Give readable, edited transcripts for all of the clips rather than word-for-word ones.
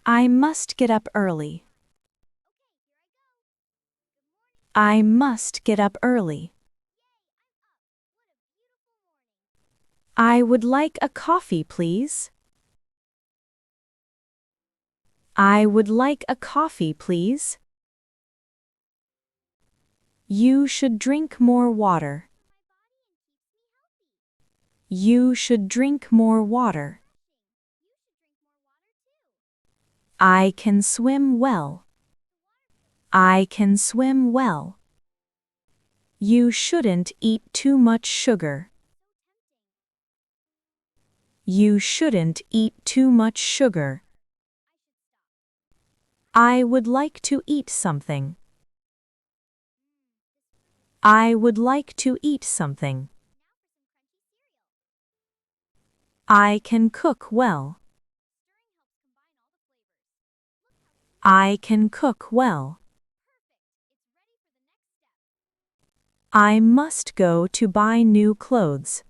I must get up early. I must get up early. I would like a coffee, please. I would like a coffee, please. You should drink more water. You should drink more water. I can swim well. I can swim well. You shouldn't eat too much sugar. You shouldn't eat too much sugar. I would like to eat something. I would like to eat something. I can cook well. I can cook well. I must go to buy new clothes.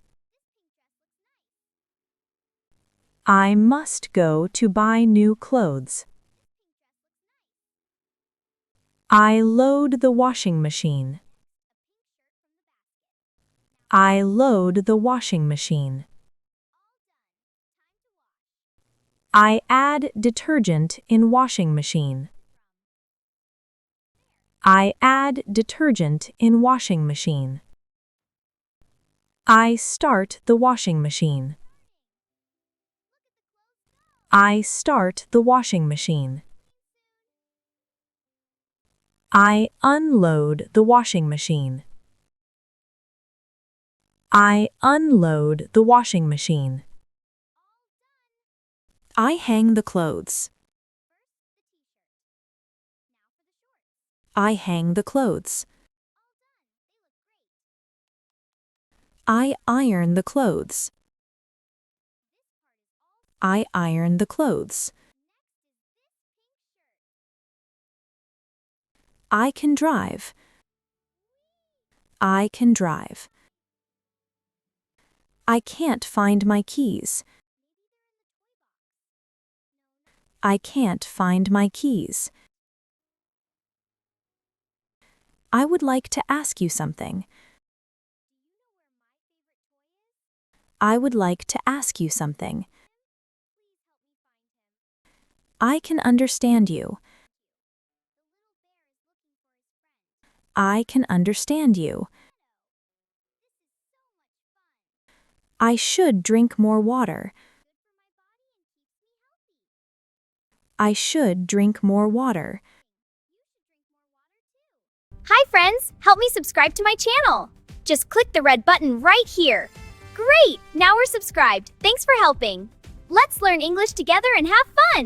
I must go to buy new clothes. I load the washing machine. I load the washing machine. I add detergent in washing machine. I add detergent in washing machine. I start the washing machine. I start the washing machine. I unload the washing machine. I unload the washing machine. I hang the clothes. I hang the clothes. I iron the clothes. I iron the clothes. I can drive. I can drive. I can't find my keys. I can't find my keys. I would like to ask you something. I would like to ask you something. I can understand you. I can understand you. I should drink more water. I should drink more water. Hi friends, help me subscribe to my channel. Just click the red button right here. Great, now we're subscribed. Thanks for helping. Let's learn English together and have fun.